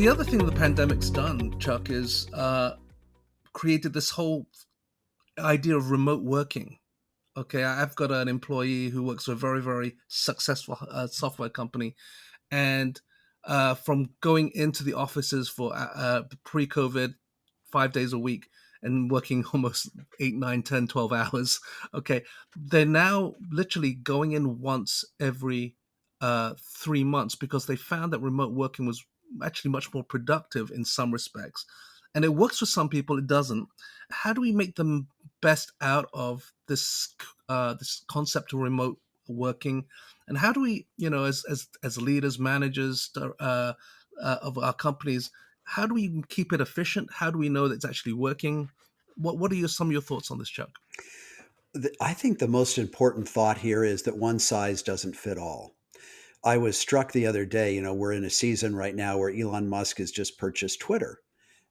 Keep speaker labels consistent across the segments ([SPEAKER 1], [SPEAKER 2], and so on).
[SPEAKER 1] The other thing the pandemic's done, Chuck, is created this whole idea of remote working. Okay, I've got an employee who works for a very, very successful software company, and from going into the offices for pre-COVID, 5 days a week, and working almost 8, 9, 10, 12 hours. Okay, they're now literally going in once every 3 months because they found that remote working was actually much more productive in some respects. And it works for some people, it doesn't. How do we make the best out of this concept of remote working, and how do we, as leaders, managers of our companies, how do we keep it efficient? How do we know that it's actually working? What are some of your thoughts on this, Chuck?
[SPEAKER 2] I think the most important thought here is that one size doesn't fit all. I was struck the other day, we're in a season right now where Elon Musk has just purchased Twitter.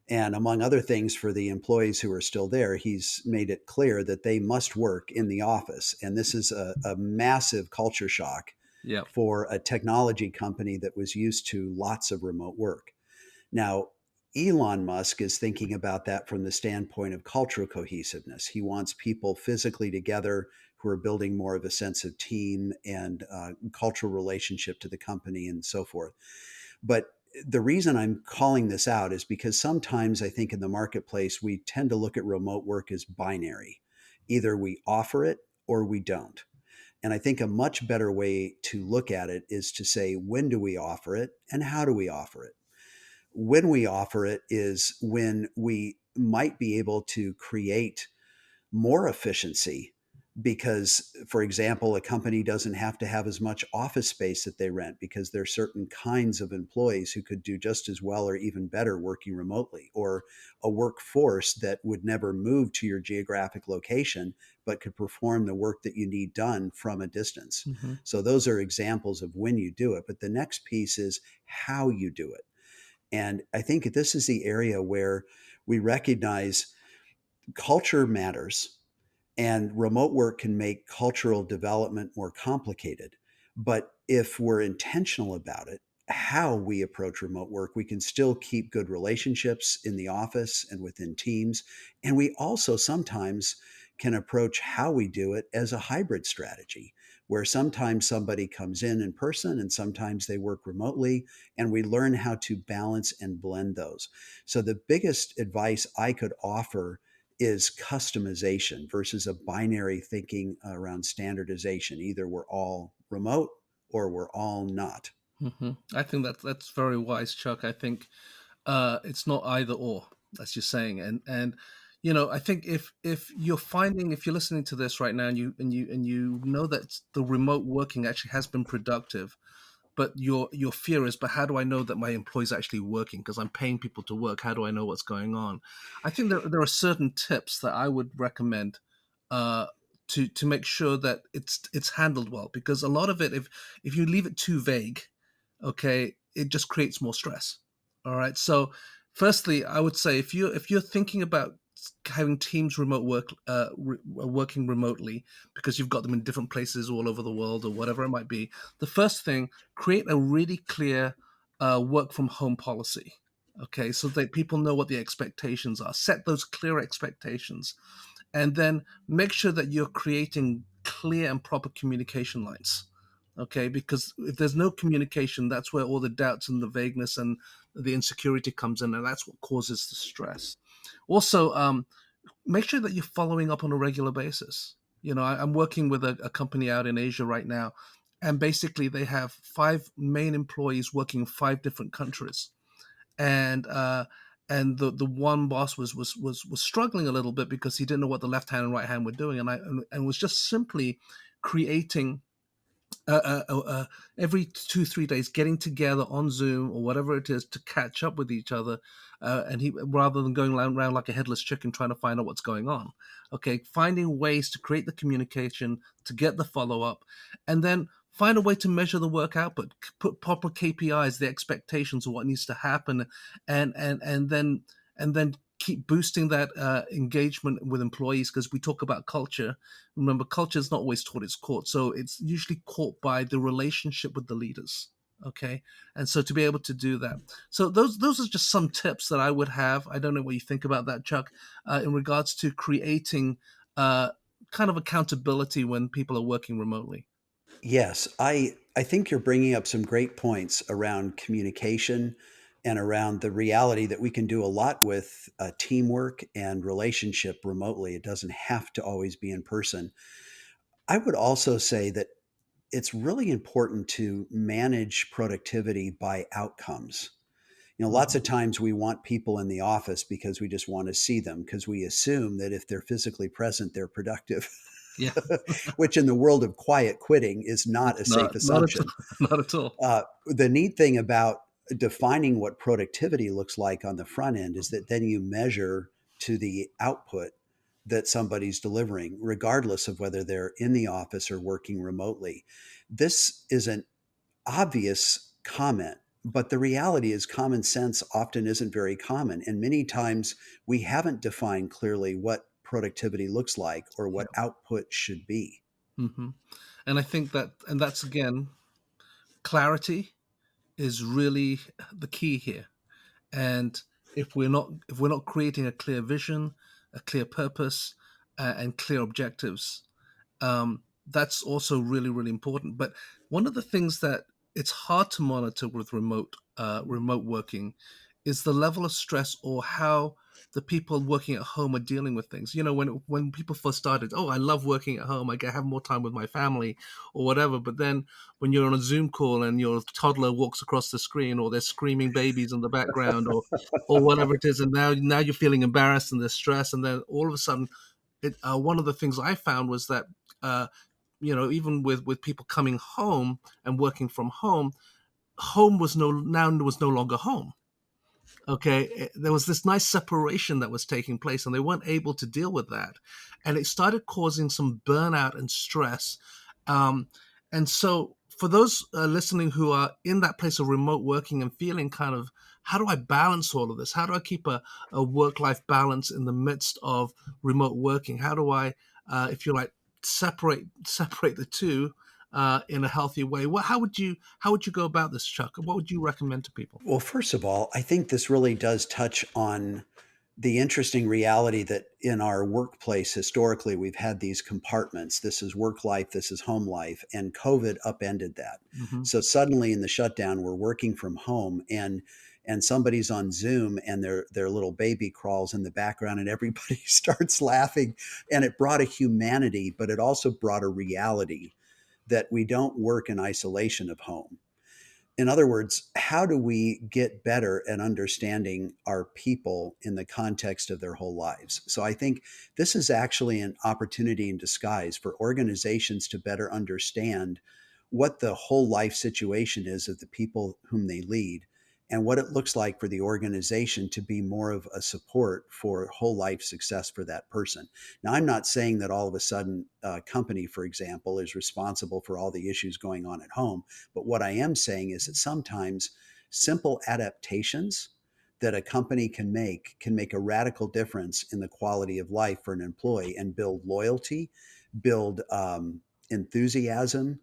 [SPEAKER 2] And among other things, for the employees who are still there, he's made it clear that they must work in the office. And this is a massive culture shock
[SPEAKER 1] Yeah.
[SPEAKER 2] for a technology company that was used to lots of remote work. Now, Elon Musk is thinking about that from the standpoint of cultural cohesiveness. He wants people physically together who are building more of a sense of team and cultural relationship to the company and so forth. But the reason I'm calling this out is because sometimes I think in the marketplace, we tend to look at remote work as binary. Either we offer it or we don't. And I think a much better way to look at it is to say, when do we offer it and how do we offer it? When we offer it is when we might be able to create more efficiency because, for example, a company doesn't have to have as much office space that they rent because there are certain kinds of employees who could do just as well or even better working remotely, or a workforce that would never move to your geographic location but could perform the work that you need done from a distance.
[SPEAKER 1] Hmm.
[SPEAKER 2] So those are examples of when you do it. But the next piece is how you do it. And I think this is the area where we recognize culture matters and remote work can make cultural development more complicated. But if we're intentional about it, how we approach remote work, we can still keep good relationships in the office and within teams. And we also sometimes can approach how we do it as a hybrid strategy, where sometimes somebody comes in person and sometimes they work remotely, and we learn how to balance and blend those. So, the biggest advice I could offer is customization versus a binary thinking around standardization. Either we're all remote or we're all not.
[SPEAKER 1] I think that's very wise, Chuck. I think it's not either or, as you're saying, and I think if you're finding, if you're listening to this right now, and you know that the remote working actually has been productive, but your fear is, but how do I know that my employee's actually working? Because I'm paying people to work. How do I know what's going on? I think there are certain tips that I would recommend uh, to make sure that it's handled well. Because a lot of it, if you leave it too vague, okay, it just creates more stress. All right. So, firstly, I would say if you're thinking about having teams working remotely because you've got them in different places all over the world or whatever it might be, the first thing, create a really clear work from home policy. Okay, so that people know what the expectations are. Set those clear expectations, and then make sure that you're creating clear and proper communication lines. Okay, because if there's no communication, that's where all the doubts and the vagueness and the insecurity comes in, and that's what causes the stress. Also, make sure that you're following up on a regular basis. I'm working with a company out in Asia right now, and basically they have 5 main employees working in 5 different countries, and the one boss was struggling a little bit because he didn't know what the left hand and right hand were doing, and was just simply creating every 2 3 days getting together on Zoom or whatever it is to catch up with each other, and he, rather than going around like a headless chicken trying to find out what's going on, okay, finding ways to create the communication, to get the follow up, and then find a way to measure the work output, put proper KPIs, the expectations of what needs to happen, and then keep boosting that engagement with employees, because we talk about culture. Remember, culture is not always taught, it's caught. So it's usually caught by the relationship with the leaders. Okay, and so to be able to do that, so those are just some tips that I would have. I don't know what you think about that, Chuck, in regards to creating uh, kind of accountability when people are working remotely.
[SPEAKER 2] Yes, I think you're bringing up some great points around communication and around the reality that we can do a lot with teamwork and relationship remotely. It doesn't have to always be in person. I would also say that it's really important to manage productivity by outcomes. Lots
[SPEAKER 1] Hmm.
[SPEAKER 2] of times we want people in the office because we just want to see them because we assume that if they're physically present, they're productive,
[SPEAKER 1] Yeah,
[SPEAKER 2] which in the world of quiet quitting is not
[SPEAKER 1] it's
[SPEAKER 2] a safe
[SPEAKER 1] not at
[SPEAKER 2] assumption.
[SPEAKER 1] all, not at all.
[SPEAKER 2] The neat thing about defining what productivity looks like on the front end is that then you measure to the output that somebody's delivering, regardless of whether they're in the office or working remotely. This is an obvious comment, but the reality is common sense often isn't very common. And many times we haven't defined clearly what productivity looks like or
[SPEAKER 1] Yeah.
[SPEAKER 2] what output should be.
[SPEAKER 1] Hmm. And I think that, and that's again, clarity is really the key here. And if we're not creating a clear vision, a clear purpose, and clear objectives, that's also really really important. But one of the things that it's hard to monitor with remote working is the level of stress or how the people working at home are dealing with things. You know, when people first started, oh, I love working at home. I get have more time with my family or whatever. But then when you're on a Zoom call and your toddler walks across the screen, or there's screaming babies in the background, or whatever it is, and now you're feeling embarrassed and there's stress, and then all of a sudden, one of the things I found was that uh, even with people coming home and working from home, home was no longer home. Okay, there was this nice separation that was taking place, and they weren't able to deal with that, and it started causing some burnout and stress. Um, and so, for those listening who are in that place of remote working and feeling kind of, how do I balance all of this? How do I keep a work life balance in the midst of remote working? How do I, if you like, separate the two in a healthy way? How would you go about this, Chuck? What would you recommend to people?
[SPEAKER 2] Well, first of all, I think this really does touch on the interesting reality that in our workplace, historically, we've had these compartments. This is work life, this is home life, and COVID upended that.
[SPEAKER 1] Hmm.
[SPEAKER 2] So suddenly in the shutdown, we're working from home and somebody's on Zoom and their little baby crawls in the background and everybody starts laughing. And it brought a humanity, but it also brought a reality that we don't work in isolation of home. In other words, how do we get better at understanding our people in the context of their whole lives? So I think this is actually an opportunity in disguise for organizations to better understand what the whole life situation is of the people whom they lead and what it looks like for the organization to be more of a support for whole life success for that person. Now, I'm not saying that all of a sudden a company, for example, is responsible for all the issues going on at home. But what I am saying is that sometimes simple adaptations that a company can make a radical difference in the quality of life for an employee and build loyalty, build enthusiasm,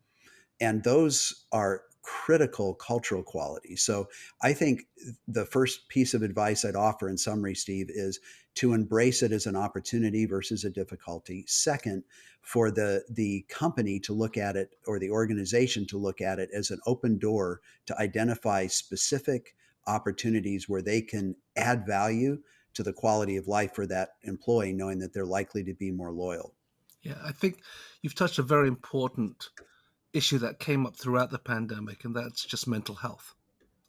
[SPEAKER 2] and those are critical cultural qualities. So I think the first piece of advice I'd offer in summary, Steve, is to embrace it as an opportunity versus a difficulty. Second, for the company to look at it or the organization to look at it as an open door to identify specific opportunities where they can add value to the quality of life for that employee, knowing that they're likely to be more loyal.
[SPEAKER 1] Yeah, I think you've touched a very important issue that came up throughout the pandemic, and that's just mental health.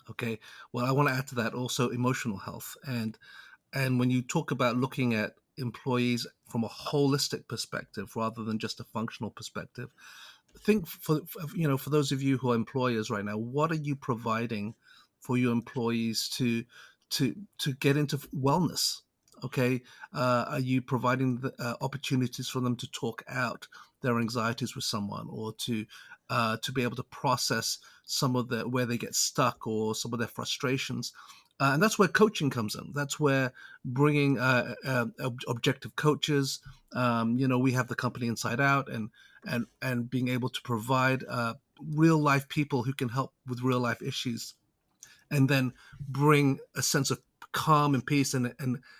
[SPEAKER 1] Okay. Well, I want to add to that also emotional health. And when you talk about looking at employees from a holistic perspective rather than just a functional perspective, think for those of you who are employers right now, what are you providing for your employees to get into wellness? Okay, are you providing the opportunities for them to talk out their anxieties with someone, or to be able to process some of the where they get stuck or some of their frustrations? And that's where coaching comes in. That's where bringing objective coaches. We have the company Inside Out, and being able to provide real life people who can help with real life issues, and then bring a sense of calm and peace. And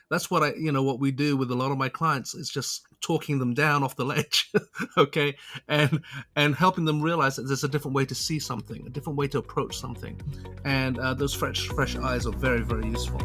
[SPEAKER 1] that's what what we do with a lot of my clients, is just talking them down off the ledge. Okay. And helping them realize that there's a different way to see something, a different way to approach something. And those fresh eyes are very, very useful.